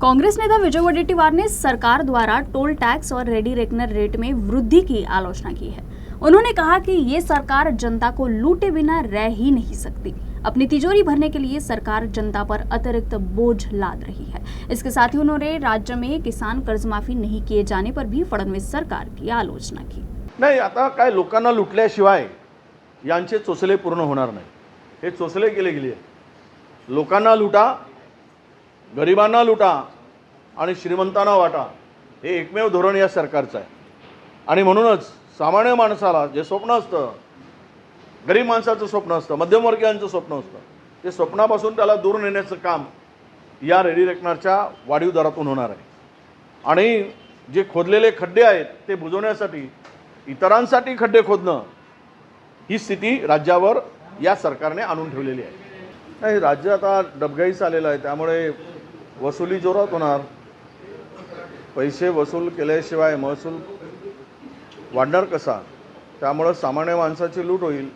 कांग्रेस नेता विजय वडेट्टीवार ने सरकार द्वारा टोल टैक्स और रेडी रेकनर रेट में वृद्धि की आलोचना की है। उन्होंने कहा कि ये सरकार जनता को लूटे बिना रह ही नहीं सकती। अपनी तिजोरी भरने के लिए सरकार जनता पर अतिरिक्त बोझ लाद रही है। इसके साथ ही उन्होंने राज्य में किसान कर्ज माफी नहीं किए जाने पर भी फडणवीस सरकार की आलोचना की। नाही, आता काय लोकांना लुटल्याशिवाय यांचे चोचले पूर्ण होणार नाही। हे चोचले केले गेले। लोकांना लुटा, गरिबांना लुटा आणि श्रीमंतांना वाटा, हे एकमेव धोरण या सरकारचं आहे। आणि म्हणूनच सामान्य माणसाला जे स्वप्न असतं, गरीब माणसाचं स्वप्न असतं, मध्यमवर्गीयांचं स्वप्न असतं, ते स्वप्नापासून त्याला दूर नेण्याचं काम या रेडी रेकनरच्या वाढीव दरातून होणार आहे। आणि जे खोदलेले खड्डे आहेत ते बुजवण्यासाठी इतरांसाठी खड्डे खोदणं ही स्थिती राज्यावर या सरकारने आणून ठेवलेली आहे। नाही, राज्य आता डबघाईस आलेलं आहे, त्यामुळे वसुली जोरात होणार। पैसे वसूल केल्याशिवाय महसूल वाढणार कसा? त्यामुळे सामान्य माणसाची लूट होईल।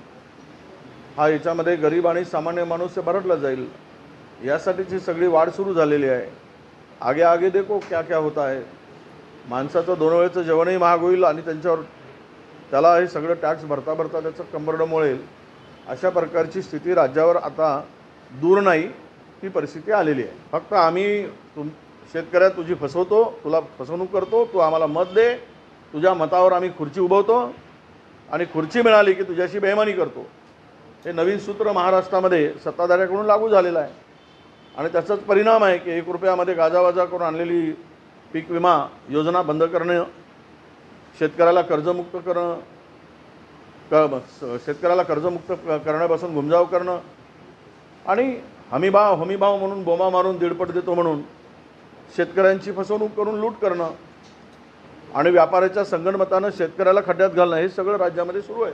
हा याच्यामध्ये गरीब आणि सामान्य माणूस भरडला जाईल। यासाठीची सगळी वाढ सुरू झालेली आहे। आगे आगे देखो क्या क्या होता है। माणसाचं 2 वेळेचं जेवणही महाग होईल आणि त्याला हे सगळं टॅक्स भरता भरता त्याचं कंबरडं मोळेल। अशा प्रकारची स्थिती राज्यावर आता दूर नाही, ही परिस्थिती आलेली आहे। फक्त आम्ही शेतकऱ्या तुझी फसवतो, तुला फसवणूक करतो, तू आम्हाला मत दे, तुझ्या मतावर आम्ही खुर्ची उभवतो आणि खुर्ची मिळाली की तुझ्याशी बेईमानी करतो, हे नवीन सूत्र महाराष्ट्रामध्ये सत्ताधाऱ्याकडून लागू झालेलं आहे। आणि त्याचाच परिणाम आहे की 1 रुपयामध्ये गाजावाजा करून आणलेली पीक विमा योजना बंद करणं, शेतकऱ्याला कर्जमुक्त करणं, शेतकऱ्याला कर्जमुक्त करण्यापासून गुमजाव करणं आणि हमीभाव म्हणून बोमा मारून दीडपट देतो म्हणून शेतकऱ्यांची फसवणूक करून लूट करणं आणि व्यापाऱ्याच्या संगणमतानं शेतकऱ्याला खड्ड्यात घालणं, हे सगळं राज्यामध्ये सुरू आहे।